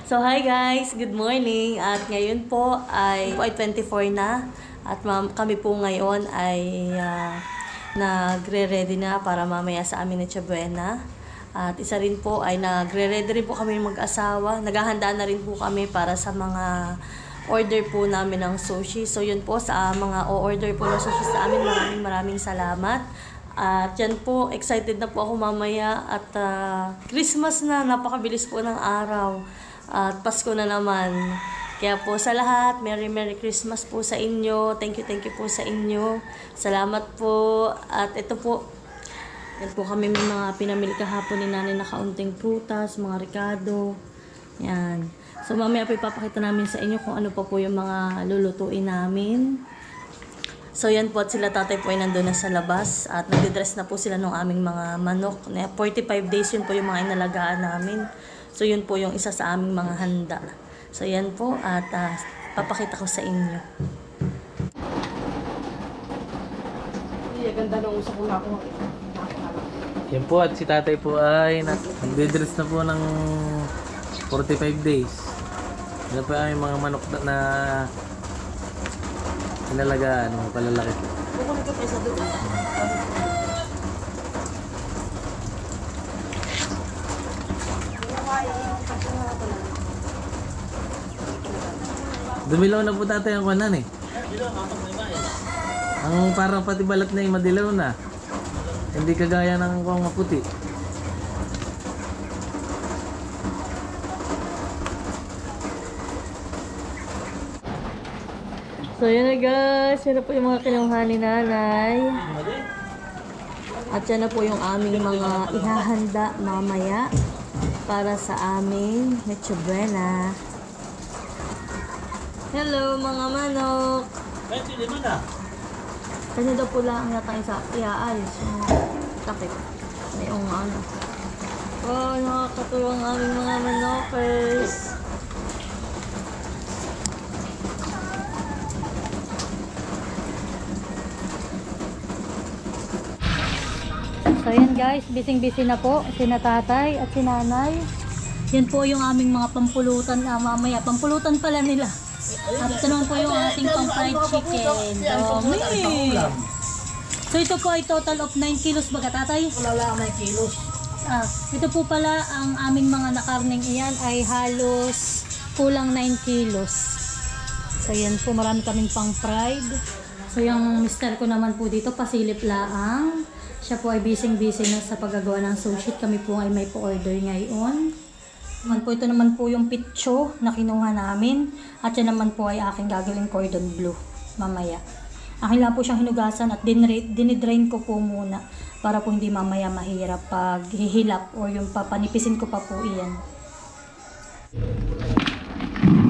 So hi guys, good morning. At ngayon po ay 24 na. At kami po ngayon ay nagre-ready na para mamaya sa amin na Noche Buena. At isa rin po ay nagre-ready rin po kami mag-asawa. Naghahanda na rin po kami para sa mga order po namin ng sushi. So yun po sa mga o-order po ng sushi sa amin, maraming salamat. At yan po, excited na po ako mamaya at Christmas na, napakabilis po ng araw. At Pasko na naman. Kaya po sa lahat, Merry Christmas po sa inyo. Thank you po sa inyo. Salamat po. At ito po, yan po kami may mga pinamili kahapon ni nanay na kaunting prutas, mga ricado. Yan. So mamaya po ipapakita namin sa inyo kung ano pa po yung mga lulutuin namin. So yan po at sila tatay po ay nandun na sa labas at nagdidress na po sila ng aming mga manok. 45 days yun po yung mga inalagaan namin. So yun po yung isa sa aming mga handa. So yan po at papakita ko sa inyo. Ganda ng usap ko na ako. Yan po at si tatay po ay nagdidress na po ng 45 days. Yan po ay mga manok na inalagaan, mga palalaki. Kukunin ko sa doon. Dumilaw na po tatay ang kuwanan eh. Ang parang pati balat na madilaw na. Hindi kagaya ng kuwang maputi. So yun na guys, yun na po yung mga kinuha ni nanay. At yan na po yung aming mga ihahanda mamaya para sa aming Noche Buena. Hello mga manok! Kanya daw po lang natang isa iaalis yung takip. May ano. Oh, nakakatuwang aming mga manokers. So yan guys, busy na po si tatay at si nanay. Yan po yung aming mga pampulutan mamaya. Pampulutan pala nila. At ito naman po yung ating pang fried chicken. So ito po ay total of 9 kilos baga tatay? Wala lang 9 kilos. Ito po pala ang aming mga nakarning iyan ay halos kulang 9 kilos. So yan po, marami kaming pang fried. So yung mister ko naman po dito pasilip laang. Siya po ay busy na sa paggagawa ng sushi. Kami po ay may po-order ngayon. Ito naman po yung pitcho na kinuha namin. At yan naman po ay aking gagawing cordon bleu mamaya. Akin lang po siyang hinugasan at dinidrain ko po muna para po hindi mamaya mahirap pag hihilap o yung papanipisin ko pa po iyan.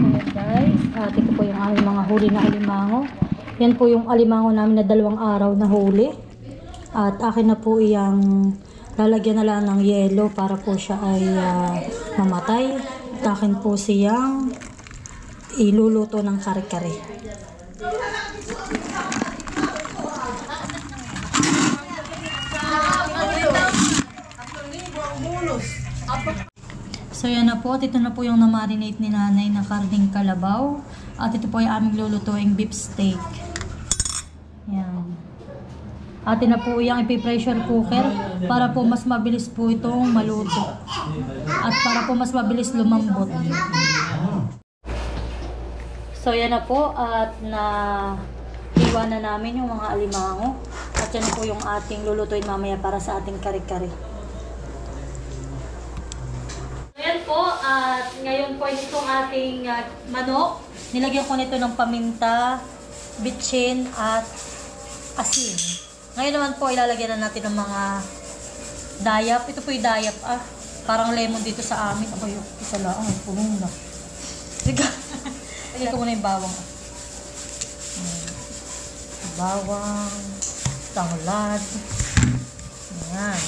So guys, ito po yung aming mga huli na alimango. Yan po yung alimango namin na 2 araw na huli. At akin na po iyang lalagyan na lang ng yelo para po siya ay mamatay. At akin po siyang iluluto ng kare-kare. So yan na po, ito na po yung na-marinate ni nanay na karning kalabaw. At ito po yung aming lulutuing beef steak. Yan. Atin na po yung ipi-pressure cooker para po mas mabilis po itong maluto. At para po mas mabilis lumambot. So yan na po at iwan na namin yung mga alimango. At yan na po yung ating lulutuin mamaya para sa ating kare-kare. Ayan po at ngayon po itong ating manok. Nilagyan ko nito ng paminta, bitchin at asin. Ngayon naman po, ilalagyan na natin ng mga dayap. Ito po yung dayap, parang lemon dito sa amin. Ako yung isa lang, puno na. Lagyan ko muna yung bawang. Bawang, tanglad. Ayan.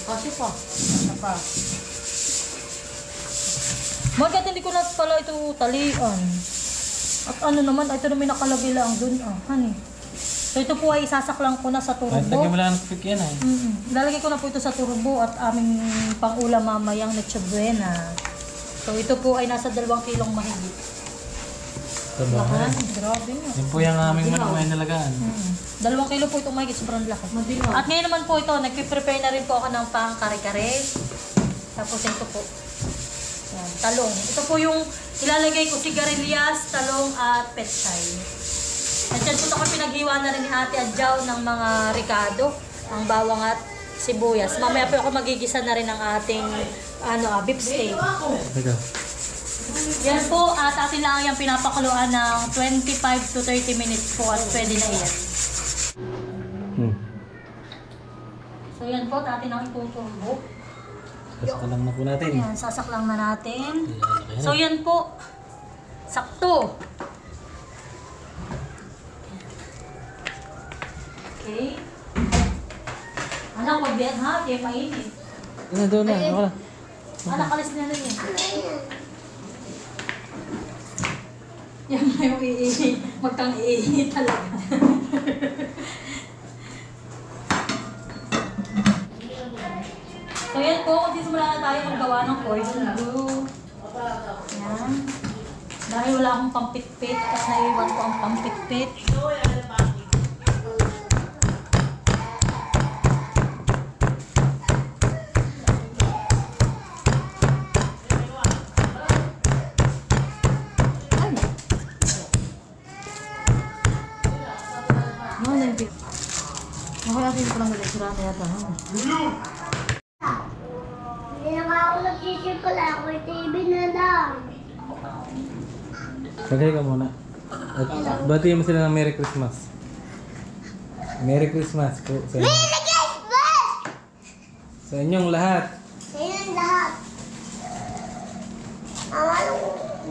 Kasi pa. Ano pa? Bakit hindi ko na pala ito talian? At ano naman, ito naman nakalagay lang dun, honey. So ito po ay isasaklang ko na sa turbo. Lagyan mo lang ng quick yan Lalagay ko na po ito sa turbo at aming pang-ulam mamayang Noche Buena. So ito po ay nasa 2 kilong mahigit. Ito ba? Lakan, grabe na. Yan po yung aming manok na inalagaan. 2 kilo po itong mahigit, sobrang laki. At ngayon naman po ito, nagpiprepare na rin po ako ng pang kare-kare. Tapos ito po, yan, talong. Ito po yung ilalagay ko sigarilyas, talong at pechay. At yan po ako pinaghiwa na rin ni Ate Adjaw ng mga ricado, ang bawang at sibuyas. Mamaya po ako magigisa na rin ng ating beef steak. Ito. Yan po, at atin lang yung pinapakuluan ng 25 to 30 minutes po at pwede na yan. So yan po, atin ang itutumbo. Sasalang na po natin. Yan, sasaklang na natin. So yan po, sakto. Okay. Anak, wag yan ha, kaya mainit. Ano doon na? Ako na. Anak, alis na rin yan. Yan na yung iihi. Magkang iihi talaga. So yan po, magsisimula na tayo maggawa ng cordon bleu. Yan. Dahil wala akong pampitpit, tapos naiwan ko ang pampitpit. Nakakasin ko lang ulit. Sira na yata. Hindi naman ako nagsisimula. Ako yung TV na lang. Sagay ka muna. At bati mo sila ng Merry Christmas. Merry Christmas po sa inyo. Merry Christmas! Sa inyong lahat. Ayun lahat. Ang anong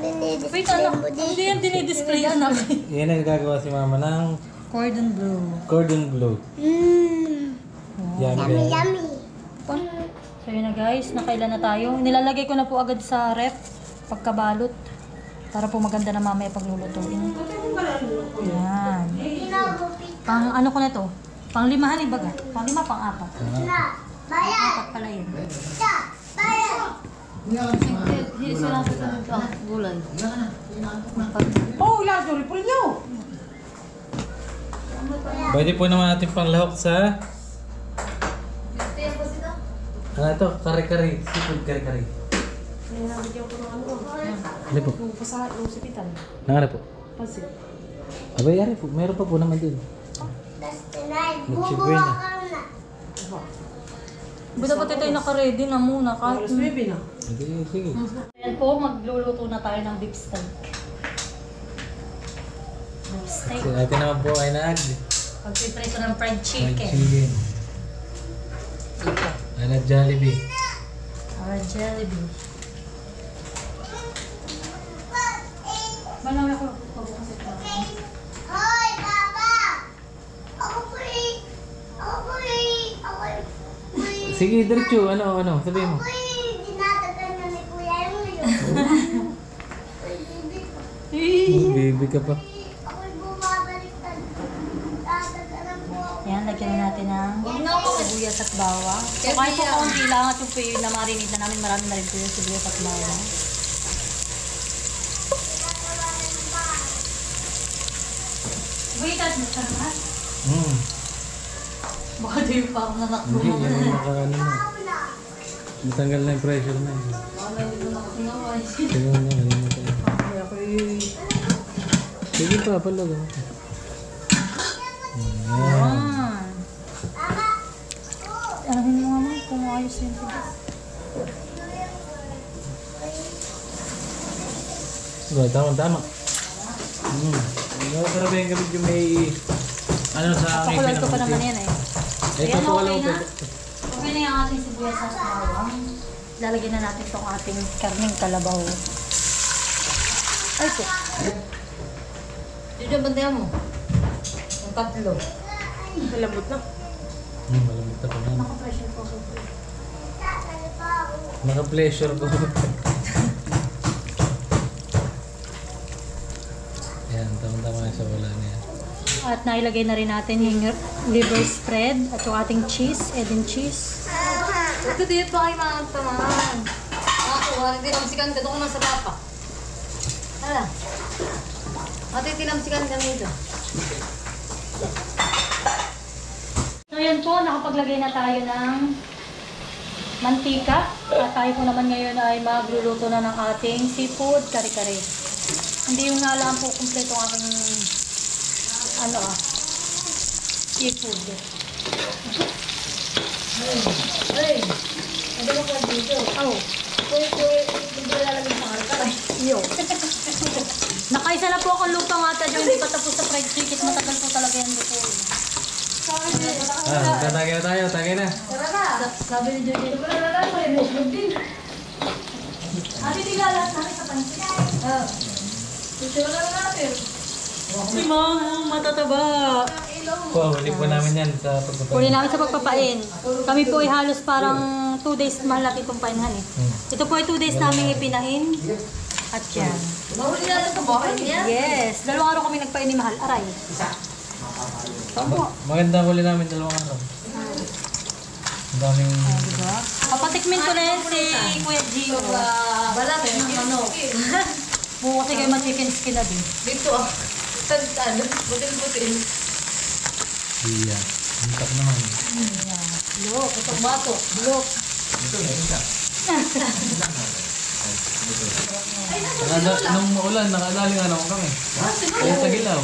dinidisplay Wait, anak, mo hindi dito? yan dinidisplay anak. Yan ang gagawa si mama ng Cordon bleu. cordon bleu. Yummy. Yummy, yummy. So yun na guys, nakailan na tayo. Nilalagay ko na po agad sa ref pagkabalot para po maganda na mamaya paglulutuin. Yan. Pang ano ko na to? Pang 5 ibaga. Pang 5, pang 4. Na, bayan! 4 pala yun. Sa, bayan! Hilis lang po sa gulay. Oh, lalo, ripple nyo. Pwede po naman natin panglahok sa ano to? Kare-kare. Seafood kare-kare. Ano po? Yung pasahat ng sipitan. Nangara po? Pansit. Abay, ari po. Meron pa po naman din. That's the night. Nagsibuhay na. Bubuha ka na. Dapat ito ay naka-ready na muna kahit. Alas 9 na. Sige, sige. Ayan po, magluluto na tayo ng beef steak. Beef steak. Si ate naman po ay Pag-prito ng fried fried chicken. chicken. Ano, Jollibee. Or Jollibee. Malawi ako pagbukas ito. Hoy, Papa! Ako po Sige, diretso. Ano? Sabihin mo. dinatagan na ni Kuya yung yun. Baby ka pa. Ako'y bumabaliktad. Tatagalan po ako. Ayan, lagyan na natin ng sibuyas at bawang. So kahit po kaunti lang at yung puyo na marinate na namin, marami na rin po yung sibuyas at bawang. Wait, at masarap. Baka di yung parang nanakbo Hindi, mo. yan makakano na. Matanggal na yung pressure na. Sige na, halin mo tayo. Sige pa, palaga. Ayan. Alamin mo nga mo kung ayos yung tigas. Tama. Masarap yung gamit yung may ano sa aking Pakulan ko pa naman yan eh. Eh, Ayan, papakulaw okay ko. na. Okay na yung ating sibuyas at bawang. Lalagyan na natin itong ating karning kalabaw. Ay po. Dito bantayan mo. Ang 3. Malambot na. Malamit na pa na. Naka-pressure ko. Naka-pleasure ko. Ayan, tama-tama sa wala niya. At nailagay na rin natin yung liver spread at yung ating cheese, Edin cheese. Ito dito ay mga tamaan. Ako Matitinamsikan ka doon naman sa papa. Hala. Matitinamsikan ka nito. So yan po, nakapaglagay na tayo ng mantika. At tayo po naman ngayon ay magluluto na ng ating seafood kare-kare. Hindi yung alam po kumpleto ang aking seafood. Hey! Ano ba ka dito? Oh. Hindi lalagay sa kare-kare. Yo. Nakaisa na po akong lupang ata yung hindi pa tapos sa fried chicken. Matagal po talaga yan luto. Tagay na tayo, tagay na. Tara na. Sabi ni Jojo. Ate, tigalas natin sa pansin. Tuturo na natin. Si Mama, matataba. Po, huli po namin yan sa pagpapain. Huli namin sa pagpapain. Kami po ay halos parang 2 days mahal natin itong painhan eh. Ito po ay 2 days namin ipinahin. At yan. Mahuli natin sa bahay niya. Yes. 2 araw kami nagpain ni Mahal. Aray. Maganda huli namin 2 araw. Ang daming... Diba? Papatikmin ko rin si Kuya Gio. Balat ng manok. Bukas kasi kayo ma-chicken skin na din. Dito ah. Butil-butil. Iya. Ang tak naman. Look, itong bato. Look. Nung maulan, nakadali nga naman kami. Kaya sa gilaw.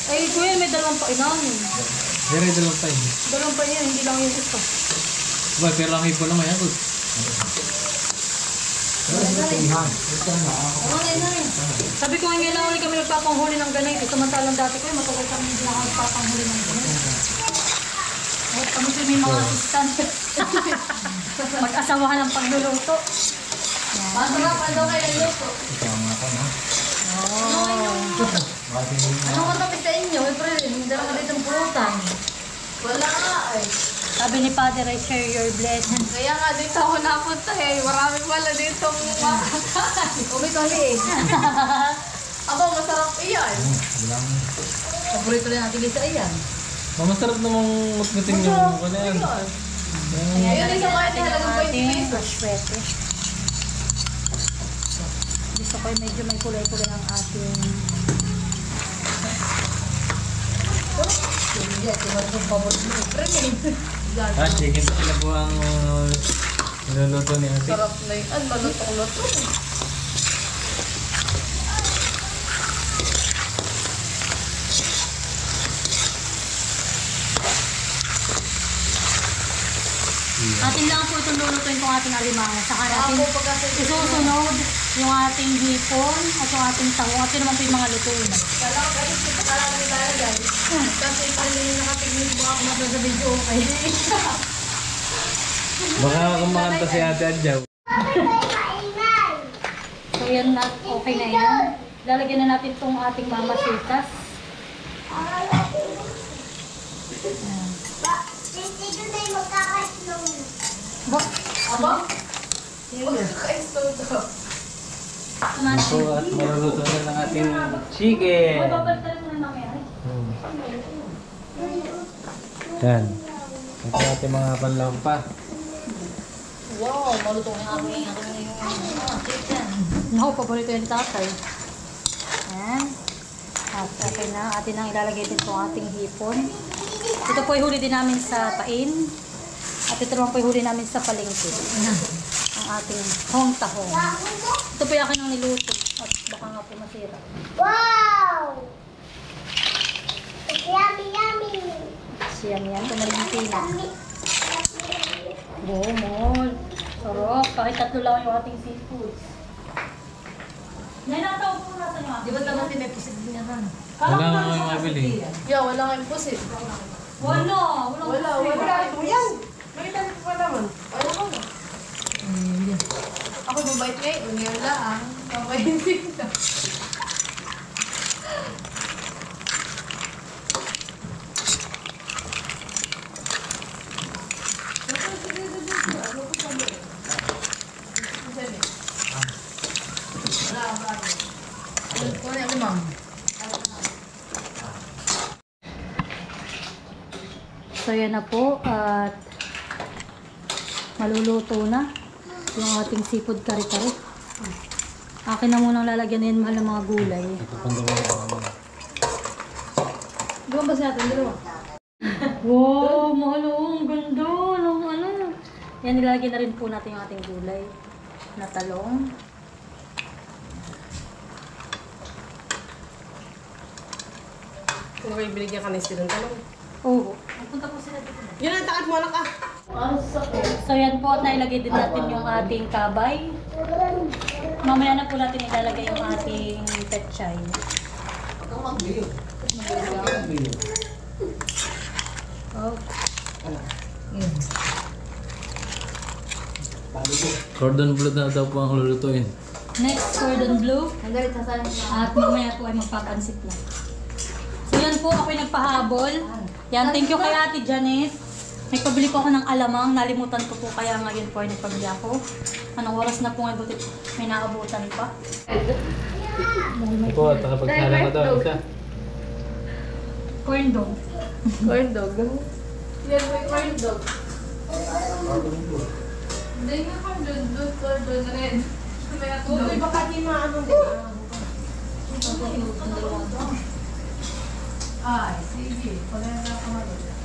Ay, Kuya, may 2 painan. Dari 2 pa yun. 2 painan, hindi lang yung gusto. Ba, pero lang hipo naman yan. Sabi ko ngayon lang ulit kami nagpapanghuli ng ganito. Samantalang dati ko, matagal kami hindi nakagpapanghuli ng ganito. At kami may mga assistant. Mag-asawahan ng pagluluto. Masarap daw kayo ng luto. Anong matapit sa inyo? April, hindi lang ka dito ng pulutan. Wala nga eh. Sabi ni Father, I share your blessings. Kaya nga dito ako napunta eh. Marami pala dito makakain. Umi-tuli eh. Ako, masarap iyan. Paborito rin natin sa iyan. Masarap namang matmating yung kanya yan. Ayan, Ayun, isa kain natin talagang ang 20 ating pesos. proswete. Gusto ko yung medyo may kulay-kulay ang ating... Chicken sila po ang niluluto ni Ate. Sarap na yun. Ano, malutong-luto. Atin lang po itong lulutuin kong ating alimango. Saka natin Ako pagkasa isusunod yung ating hipon at yung ating tango. At yun naman po yung mga lutuin. Kala ko kasi kita kala kami tayo guys. Kasi pala yung nakatigil mo ako mata sa video okay. Baka kumakanta si Ate Adjaw. So yan na, okay na yan. Lalagyan na natin itong ating mamasitas. Ba? Aba? Magkaka-install to. Ito at maluluto na ng ating chicken. Ay, babalitan mo na namin. Yan. Ito ating mga panlampa. Wow, malutong yung aking chicken. Naku, paborito yan ni tatay. Ayan. At okay na. Atin ang ilalagay din itong ating hipon. Ito po ay huli din namin sa pain. At ito naman po ay huli namin sa palengke. Ang ating hong tahong. Ito po yung akin ang niluto. At baka nga po masira. Wow! It's yummy, yummy. Siyam yan. Ito na yung pina. Bomol. Sarap. Kahit 3 lang yung ating seafood. Nanataw po nasa nyo. Di ba naman din may pusit din yan? Wala nga yung mabili. Yeah, wala nga yung pusit. Wala. Wala. Ito yan. Nakita niyo pa naman. Ayaw ko na. Ako mabait ngayon. Ngayon lang. Kapainsin na. So yan na po at maluluto na yung ating seafood kare-kare. Akin na munang lalagyan na yan mahal ng mga gulay. Ito pang gawa. Gawin ba natin? Dalawa. Wow, mahal oh, ang ganda ng ano. Yan, nilalagyan na rin po natin yung ating gulay na talong. Kung may binigyan ka na ng talong. Oo. Punta po sila dito. Yun ang takad mo anak ah. So yan po, at nailagay din natin yung ating kabay. Mamaya na po natin ilalagay yung ating petchay. Oh. Cordon bleu na daw po ang lulutuin. Next, cordon bleu. At mamaya po ay magpapansit na. So yan po, ako'y nagpahabol. Yan, thank you kay Ate Janet. Nagpabili po ako ng alamang. Nalimutan ko po kaya ngayon po ay nagpabili ako. Anong oras na po ngayon, buti may naabutan pa. Ito po, at nakapagsalang na daw. Isa. Corn dog. Corn dog. Yan may corn dog. Hindi nga corn dog. Corn dog red. Uy, baka di maano din. Ay, sige. Pagkaya na ako mag-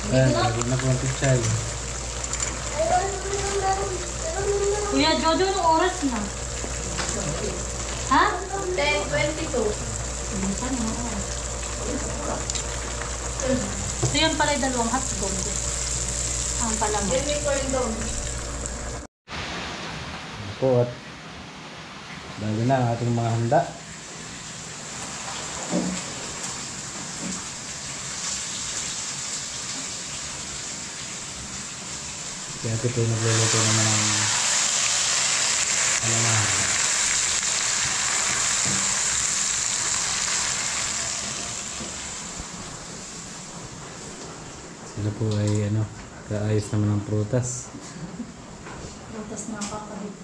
Ayan, lagi na po ang pichay. Kuya Jojo, anong oras na? Ha? 10:22. So yun pala yung dalawang hotdog. Ang pala mo. Yan may corn dog. Po at bago na ang ating mga handa. Kaya ito po nagluluto naman ng alamang. Sila po ay kaayos naman ng prutas. Prutas na kakabit.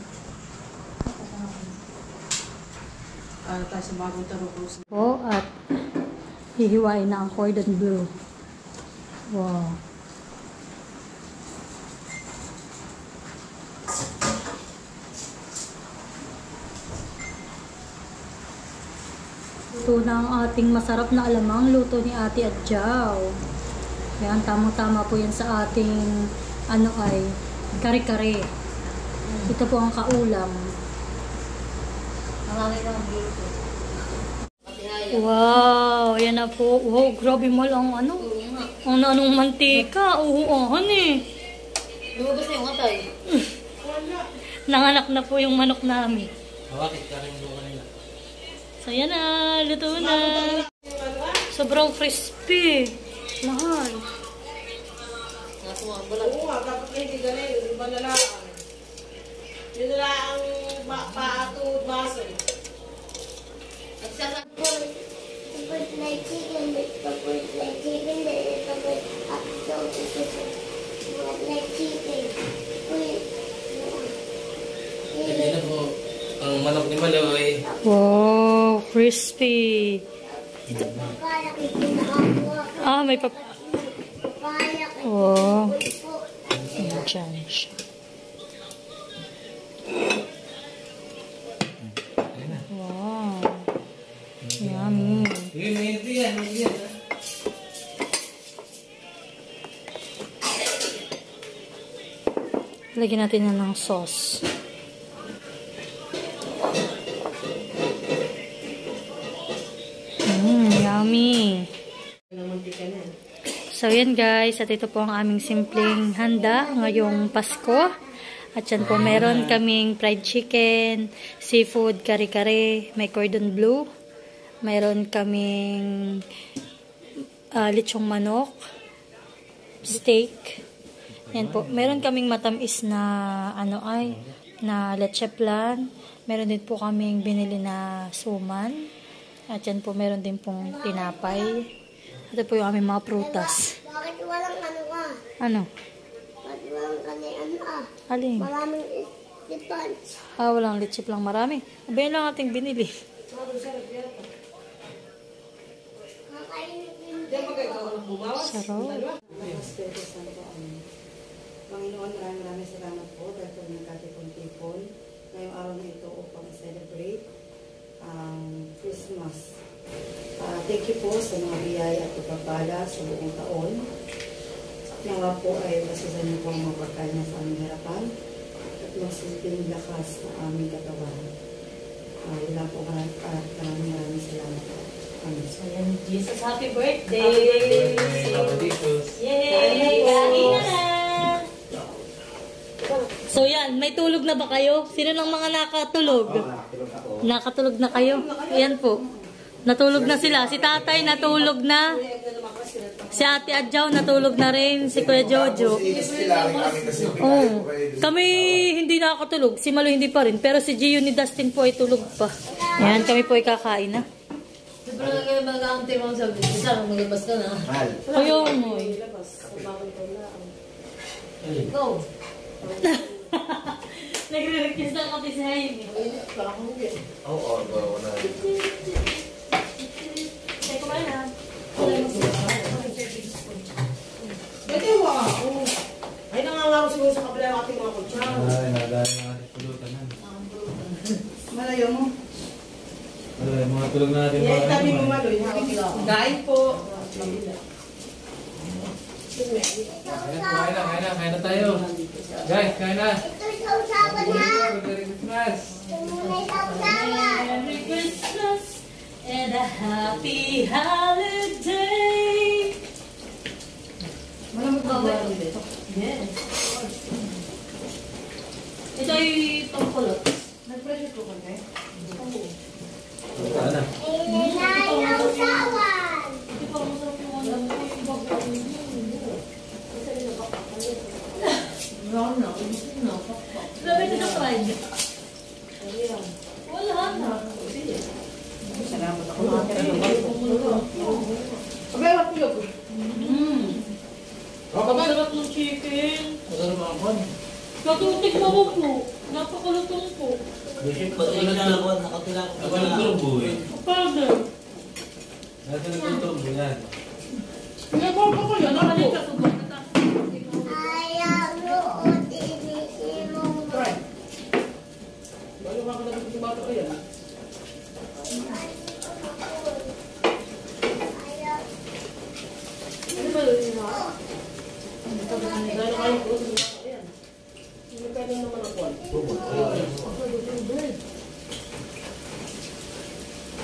Tayo sa bagong tarukos. Po at hihiwain na ang cordon bleu. Wow. Ito na ang ating masarap na alamang luto ni Ate Adjaw. Yan, tamang-tama po yan sa ating kare-kare. Ito po ang kaulam. Wow, yan na po. Wow, grabe mo lang ang anong mantika. Uhuahan eh. Lumabas na yung atay. Nanganak na po yung manok namin. Bakit karing mo kanina? So yan na, luto na. Sobrang crispy. Mahal. Oo nga, dapat hindi ganun. Iba na lang. Yun na lang ang paato baso. Tapos may chicken, tapos may chicken, tapos may chicken. Hindi na po ang manok ni Maloy. Wow, crispy. Papaya ko pinakakuha. Ah, may Papaya ko. Wow. Ayan siya. Wow. Yummy. Yun, yan. Lagyan natin na ng sauce. Yummy. So yan guys, at ito po ang aming simpleng handa ngayong Pasko. At yan po meron kaming fried chicken, seafood, kare-kare, may cordon bleu. Meron kaming lechong manok, steak. Yan po. Meron kaming matamis na na leche flan. Meron din po kaming binili na suman. At yan po meron din pong tinapay. Ito po yung aming mga prutas. Bakit walang ano ka? Ano? Bakit walang kanian Alin? Maraming ipans. Walang lechip lang marami. Abay lang ating binili. Kakainin Sarap. Panginoon, maraming salamat po dahil po nagkatipon-tipon ngayong araw na ito upang celebrate ang Christmas. Thank you po sa mga biyaya at pagpapala sa buong taon. Nawa po ay masusan niyo po ang mga pagkanya sa aming harapan at masilbing lakas sa aming katawan. Wala po maraming salamat po. Amen. Ayan, Jesus, happy birthday! Jesus. Yay! Kain na na! So yan, may tulog na ba kayo? Sino ng mga nakatulog? Nakatulog na kayo? Ayan po. Natulog na sila. Si tatay natulog na. Si ate Adjaw natulog na rin. Si Kuya Jojo. Oh. Kami hindi nakakatulog. Si Malo hindi pa rin. Pero si Gio ni Dustin po ay tulog pa. Ayan, kami po ay kakain na. Sobrang nga mag-aantay mo sa video. Sana maglabas ka na. Ayaw mo eh. Go. Nagre-request ng kape si Jaime. Oo, wala. Ay, kumain na. Pwede wa. Ay, nangangaro siguro sa kabila ng ating mga kutsara. Ay, nadali ng ating pulutan na. Malayo mo. Wala, mga tulog natin. Yan, tabi mo maloy. Dahil po. Kain na tayo. Guys, kain na. Ito sa usapan ha. Merry Christmas. Ito muna sa usapan. Merry Christmas and a happy holiday. Malamot na ba dito? Yes. Ito ay pangkulot. Nag-pressure ko kami. Wala na. Inay na usawan. Ito pa masarap yung ano. Wala na. Gusto na. Grabe ito na fried. Wala na. Salamat ako mga kailangan. Abay, wag ko. Masarap ng chicken. Masarap ang kwan. Natutik mo mo po. Napakalutong po. Ako yung turbo eh. Powder. Nasa yung turbo yan. Ko yan. Nakalit ka subo. Ayaw noon inisimong Bago ako dapat yung bato ko yan. Ano ba yun mo? Gano'n kayo po sa bato ko yan. Hindi pwede naman ako.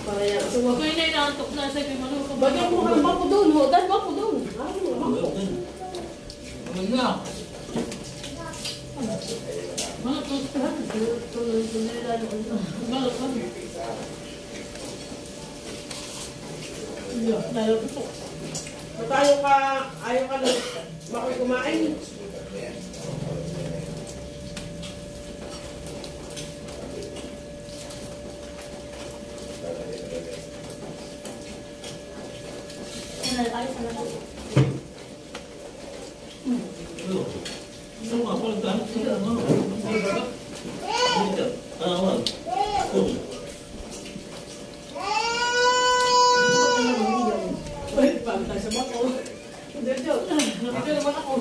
Para yan. So, Kung yun ay naantok na sa ibig manukang. bagay mo ka ng bato doon. Dahil bato doon. Ano na? Mga tostahan. Tuloy-tuloy lalo. Mga kami. Dahil ito. Ayaw ka na makoy kumain. Ayos na lang. Pwede pa tayo sa bato. Dito naman ako.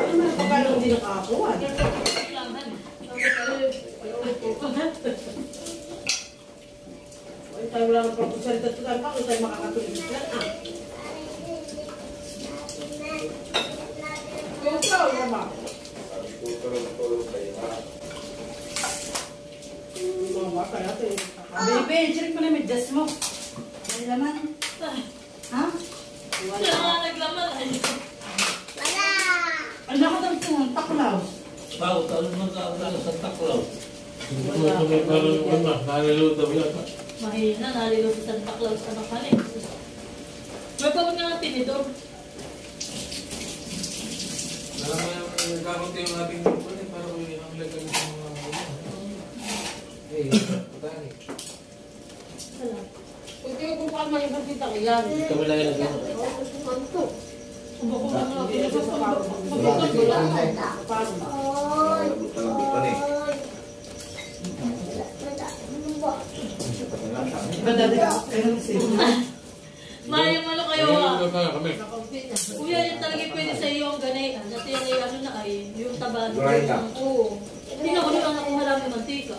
Ano na pagkano hindi nakakakuha? Ay, tayo wala ng pagkusalita ito tayo pa. Kung tayo makakatulis lang Yung ikaw, yan ba? Yung mga bata natin. Baby, check mo na may dress mo. May laman. Ha? Wala nga naglaman. Wala. Ang nakadam ito ng taklaw. Bago, talon mo sa Santa Claus. Nalilutaw yan. Mahina, nalilo sa Santa Claus ka na kanin. May pagod nga natin ito. Nagkakunti yung ating grupo eh, para may ang lagal ng mga eh, patani. Salamat. Kung kayo kung paano naman yung kita ko yan. Kami lang yung nag-ano. Mayang ano kayo ah. Kuya, yan talaga pwede sa iyo ang ganay. Dati yan ay ano na ay, yung taba. Oo. Hindi na ko nila nakuha lang yung mantika.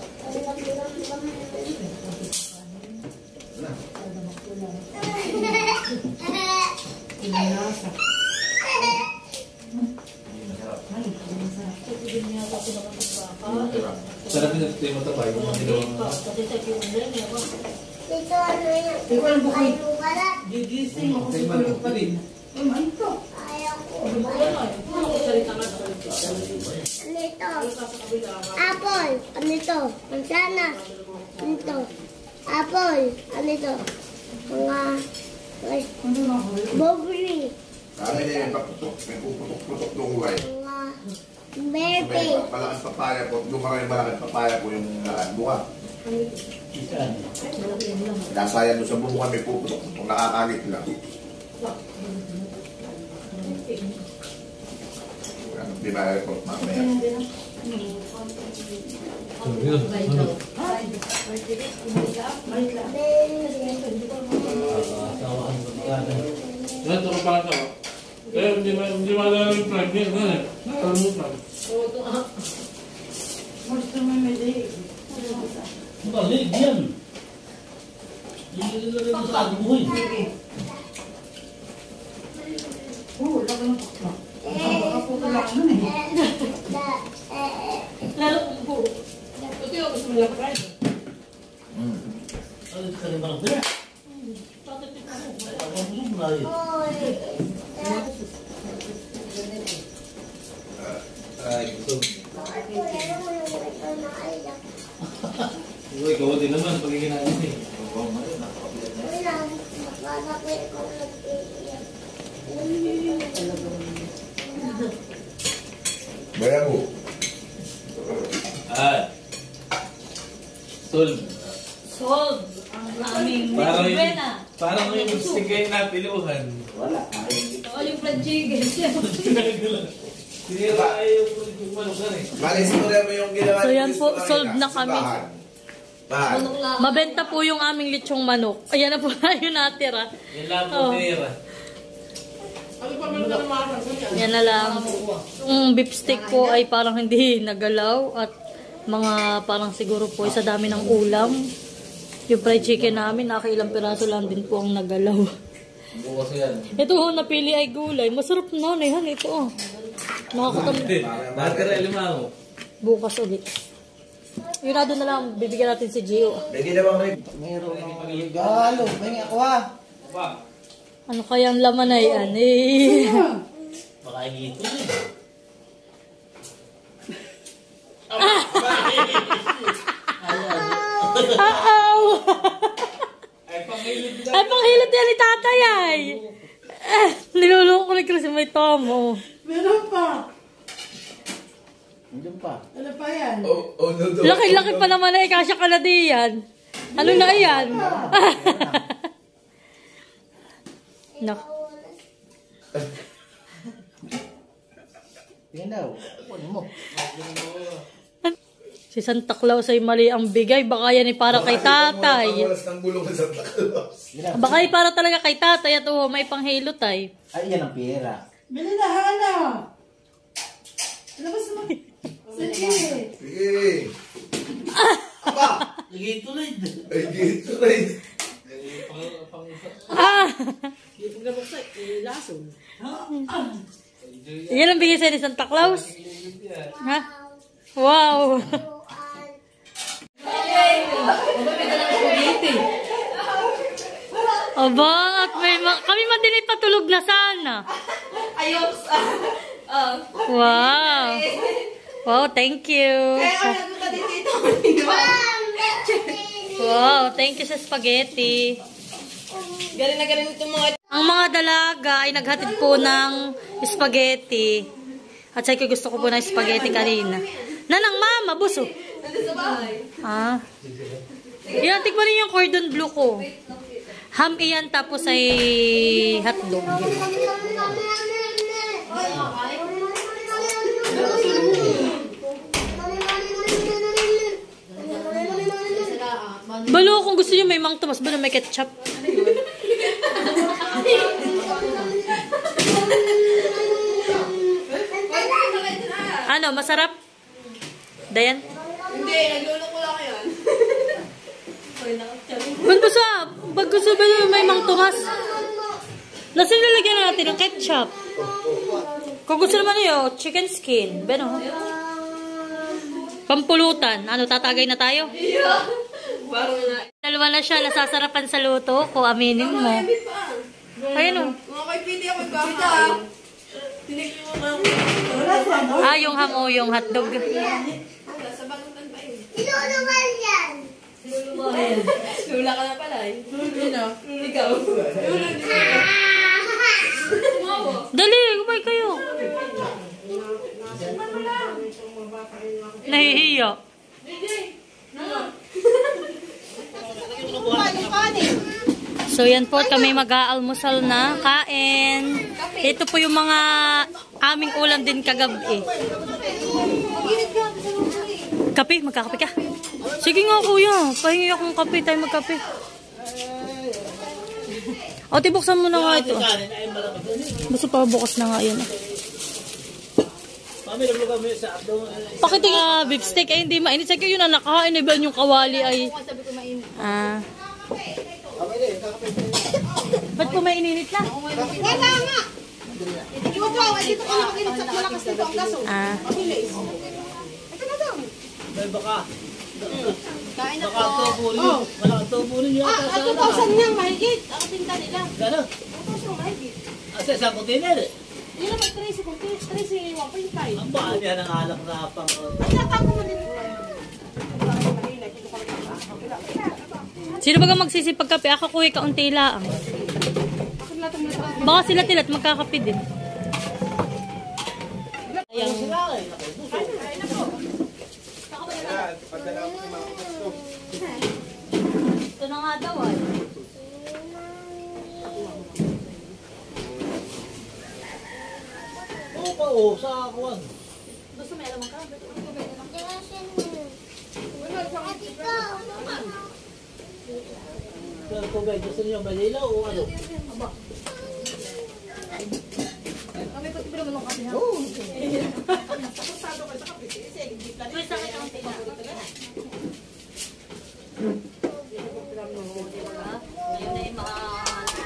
Sarap yung ito yung matapay. Kasi sa kiunan niya ba? Ito ano yan? Ay, lugarat. Gigising ako. Tingnan pa rin. Ito. Ayaw ko. Ano ito? Apple. Ano ito? Mansanas. Ano ito? Apple. Ano ito? Mga... Bobri. Kami din yung paputok-putok ng uway. Mga... Berpe. Malakas papaya po. Yung maraming malakas papaya po yung buka. Nasayang doon sa bumukan may puputok. Kung nakakalit lang. Di ba po mamaya? Ito ko pala ito. Eh, hindi malala yung plan niya. Alam mo plan. Gusto mo may day. Mali, diyan. Ilalagay mo sa ating buhay. Oo, laki ng pakla. Ako lang nun eh. Lalo kung po. Ito yung gusto mo lang kain. Ano ka rin lang sila? Ay, gusto. Ikaw din naman, pagiging natin eh. Bayan mo. Solve. Solve ang aming buena. Parang yung gusto kayo na piluhan. O yung fried chicken. Sinira yung manukan eh. Mali-sigura mo yung ginawa. So yan po, solved na kami. Bahan. Mabenta po yung aming lechong manok. Ayan na po tayo natira. Yan lang po tira. Ano pa man ka naman? Yan na lang. Yung beef steak po ay parang hindi nagalaw at mga parang siguro po sa dami ng ulam. Yung fried chicken namin, nakailang piraso lang din po ang nagalaw. Bukas yan. Ito ho, napili ay gulay. Masarap na, Nehan. Ito oh. Nakakatamad. Natira limaw. Bukas ulit. Yun na doon na lang, bibigyan natin si Gio. Lagi na bang rin? Galo, may ako ah. Ano kayang laman na yan eh? Baka ito eh. Ay, panghilot yan ni tatay ay. Nilulungan ko ni Chris may tomo. Meron pa. Andiyan pa. Ano pa yan? No. Laki-laki pa naman na kasya ka na di yan. Ano na yan? Nak. Tingnan daw. Kunin mo. Si Santa Claus ay mali ang bigay. Baka yan ay para kay tatay. Ang oras ng bulong sa Santa Claus. Baka ay para talaga kay tatay. At oh, may panghilot ay. Ay, yan ang pera. Bili na, hana. Labas mo. Sige. Sige. Aba! Lagi tuloy. Ay, dito rin. Ah! Yan ang bigay sa'yo ni Santa Claus? Ha? Wow! Aba, at may kami man din ay patulog na sana. Ayos. Wow! Wow, thank you. Wow, thank you sa spaghetti. Galing na galing itong mga... Ang mga dalaga ay naghatid po ng spaghetti. At sa'yo gusto ko po ng spaghetti kanina. Nanang mama, buso. Nandun sa bahay. Ah. Yan, tikman niyo yung cordon bleu ko. Ham iyan tapos ay hotdog. Balo, kung gusto niyo may Mang Tomas, balo may ketchup. Ano, masarap? Dayan? Hindi, naglulok ko lang yan. Pag gusto ba may Mang Tomas? Nasa nilagyan na natin ng ketchup. Kung gusto naman niyo, chicken skin. Beno. Pampulutan. Ano, tatagay na tayo? Dalawa na siya, nasasarapan sa luto ko. Aminin mo. Ayun o. Mga kay Pidi ako kakain. Tinikli mo mga Yung hamo, yung hotdog. sa bagutan pa yun. Sinulumal yan. Lula ka na pala eh. Sino? Ikaw. Dali, kumay kayo. Nahihiya. So yan po, kami mag-aalmusal na. Kain. Ito po yung mga aming ulam din kagabi. Kape, magkakape ka. Sige nga kuya, pahingi akong kape, tayo magkape. O, tibuksan mo na nga ito. Basta pa bukas na nga yan. Pakita nga beef steak ay hindi mainit. Sige yun na nakahain. Iba yung kawali ay. Ba't po may ininit na? Wala nga. Dito ka mag-init sa malakas nito ang gaso. Mabilis. Ito na daw. Baka. Kain na Baka po. tubulin. Wala kang tubulin yun. 2,000 niyang mahigit. Ang tinta nila. Gano'n? 2,000 mahigit. Asa isang container eh. Hindi naman 13 kung 13 1.5. Ang baan yan ang alak na pang... Ay, natago mo din. Sino baga magsisipag kape? Ako kuya kaunti lang. Baka sila tilat magkakape din. Ayang. Ito na nga daw ay. Oo, sa kuwan. Gusto may alam ka? Kaya tubig, gusto niyo malilaw o ano? Kami pati pero manong kasi ha. Ngayon ay mauulit ang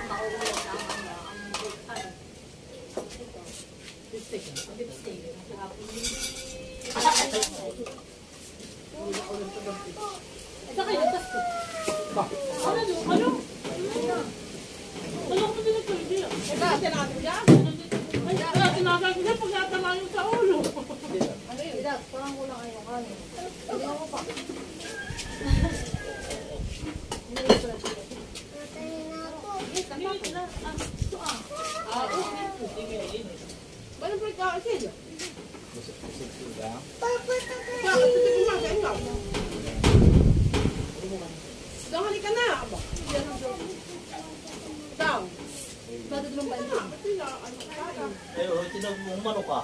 Eh, tinag mong manok ka.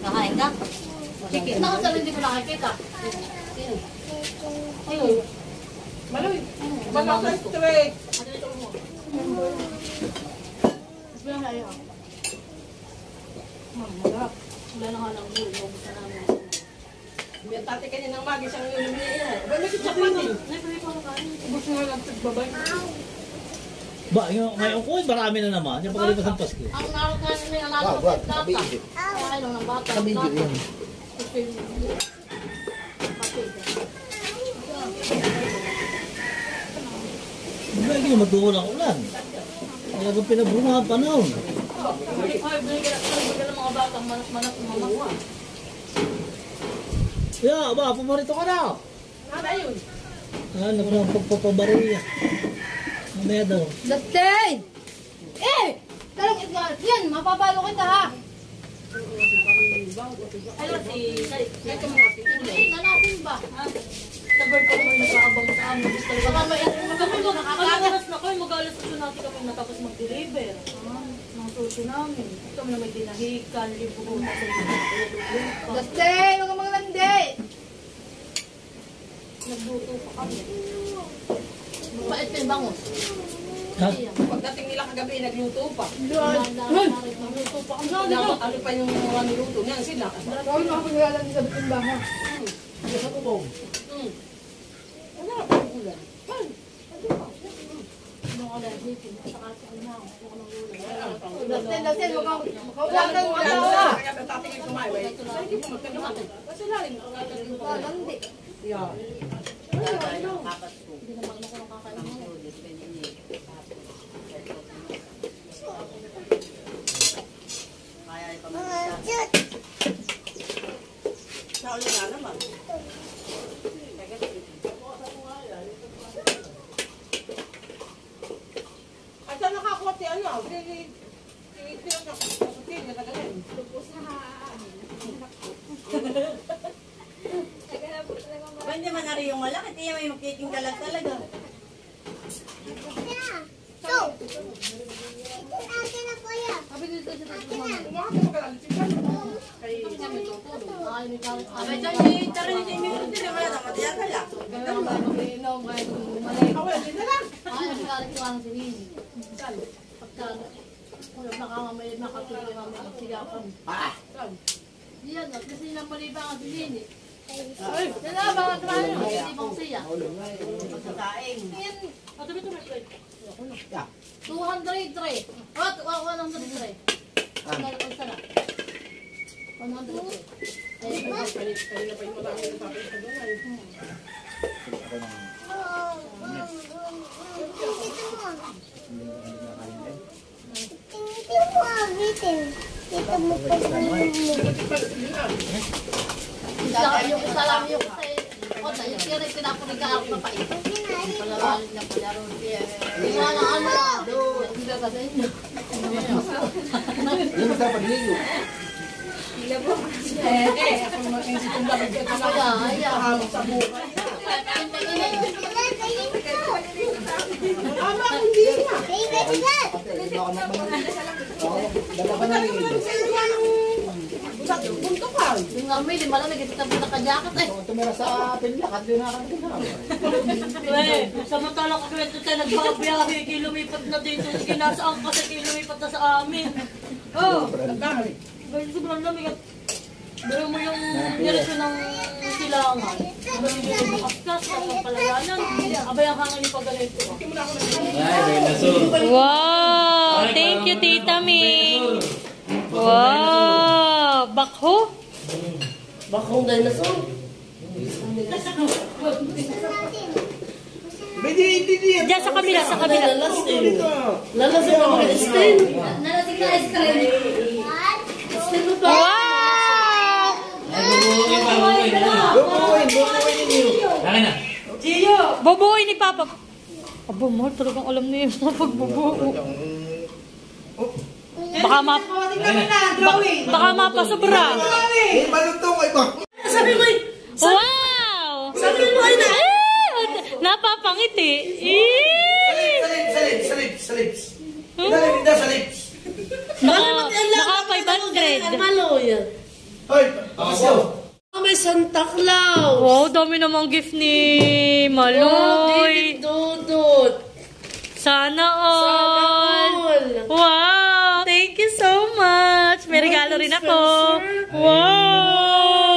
Nakain ka? Chicken. Nakasal hindi ko nakakita. Ayun. Maloy. Baka straight. Wala na nga lang mo. Ubus na namin. May tate kanya ng magi siyang yun niya. Ba, may kitsak natin. Ubus na nga lang pagbabay. Ba, ngayon ko, marami na naman. Yung pagkalipas ng Pasko. Ang narot nga niya may anak ko. Sabi isip. Kaya lang ng bata. Sabi isip yun. Hindi hindi matuhol ang ulan. Talagang pinabunga ang panahon. Ay, binigyan ng mga batang manas-manas ng mga mga. Ya, ba, pumarito ka na. Ano yun? Ah, naku na, pagpapabariya. Mamaya daw. Dustin! Eh! Talong ito. Yan, mapapalo kita ha. Hello, Ito mga pituloy. Nanapin ba? Sabay pa kami nag-aabang sa amin. Gusto talaga. Baka may Mag-alas na kayo, mag-alas na natin kami natapos mag-deliver. Mga sushi namin. Kami na may dinahikan, libo ko sa Dustin! Huwag kang maglandi! Nagluto pa kami. Bait pa yung bangus. Ha? Pagdating nila kagabi, nagluto pa. Nagluto pa kami. Ano pa yung mga niluto niya? Sila. Kawin mo kapag nilalang sa bitin baha. Ano ko ba? Ano pa yung ulan? Dustin, huwag kang makaulan ng ulan. Kaya tatingin kumain. Sige po, magkagamatay. Kasi lalim. Landi. Yeah. Asa nakakuha si ano? Hindi man nari yung malaki, tiya may magkitinggalan talaga. So, ito akin na po yan. Sabi dito sa Abay, dyan, tara ni Jamie, hindi na wala na, matiyagal lang. Diyan, kasi nang malibang ang sinini. Dala, baka tayo. Hindi pang siya. Pagkakain. 203. What? 103. Ano na? 103. Ito mo po Yung isa lang yung kasi. O, dahil siya rin pinapuriga ako na pa ito. Palawalin na palaro siya. Isa lang ano. Hindi ka sa inyo. Hindi mo dapat liyo. Ako mag-isip kong bakit ka talaga. Ayaw. Sa buhay. Ama, hindi na. Bunto ka. Yung amoy, di malamig. Ito ka naka-jacket eh. Tumira sa pinlakat, doon nakakita. Samantalang kakwento tayo nagbabiyahe, kilumipat na dito. Ginasaan kasi kilumipat na sa amin. Oh, sobrang lamig at pero mo yung direksyon ng silangan. Abay yung makaskas, ang palayanan. Abay ang hangin yung pagganito. Wow! Thank you, Tita Ming! Wow! Bakho? Bakong dinosaur. Diyan sa kabila, sa kabila. Lalasing na mga stain. Nalasing na ice cream. Wow! Bubuoy ni Papa. Abo, mahal talagang alam niya yung mga pagbubuo. Baka mapasobra. Sabi mo Wow! sabi mo ay na. Napapangiti. Sa lips. Ilalim na sa lips. Naka 500. Maloy. Hoy, pakasyo. May Santa Claus. Wow, dami namang gift ni Maloy. Dudut. Sana all. Wow! Thank you so much. May regalo regalo rin ako. Wow!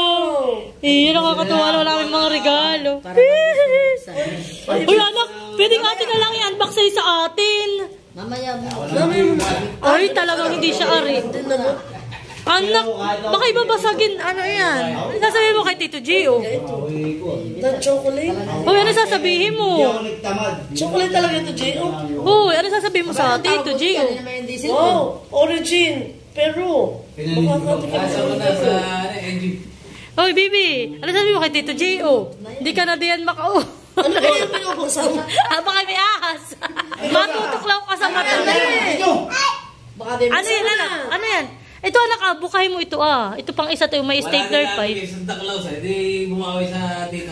Nakakatuwa na wala kaming mga regalo. Uy, anak, pwedeng atin na lang i-unbox sa'yo sa atin. Mamaya mo. Ay, talagang hindi siya arit. Anak, baka ibabasagin, ano yan? Sasabihin mo kay Tito Gio. Na chocolate? Uy, ano sasabihin mo? Chocolate talaga ito, Gio. Uy, ano sasabihin mo sa Tito Gio? Wow, origin, Peru. Uy, Bibi, ano sasabihin mo kay Tito Gio? Hindi ka na diyan makao. Ano kaya yung pinupuksan? Baka may ahas. Matutuklaw ka sa mata na eh. Ano yan, anak? Ano yan? Ito anak, bukahin mo ito ah. Ito pang isa to, may stapler pa. Wala na Santa Claus eh. Di bumawi sa dito.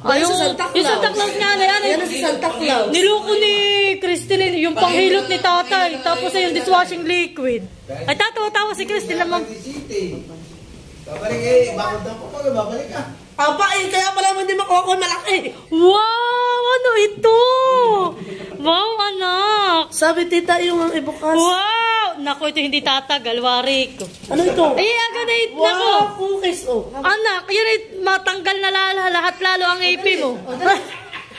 Yung Santa Claus nga na yan. Yan si Santa Claus. Niloko ni Christine yung panghilot ni tatay. Tapos ay yung dishwashing liquid. Ay tatawa-tawa si Christine naman. Babalik eh, bakit na po pag babalik ka? Papa, kaya pala mo hindi makuha ko malaki. Wow! Ano ito? Wow, anak! Sabi tita yung ibukas. Wow! Naku, ito hindi tatagal. Wari ko. Ano ito? Ay, aganay. Wow, Nako. cookies oh. Anak, yan ay matanggal na lahat lalo ang AP mo.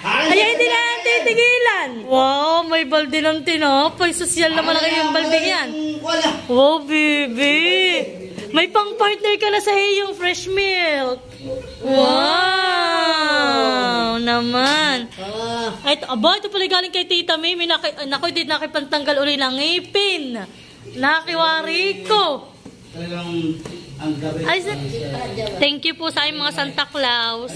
Ay, hindi na yan titigilan. Wow, may balde ng tinapay. Sosyal naman ang iyong baldeng yan. Wow, baby. May pang-partner ka na sa iyong fresh milk. Wow! Naman. Ay, aba, ito pala galing kay Tita May. Naku, hindi nakipantanggal uli ng ngipin. Nakiwari ko. Talagang ang gabi. Thank you po sa aming mga Santa Claus.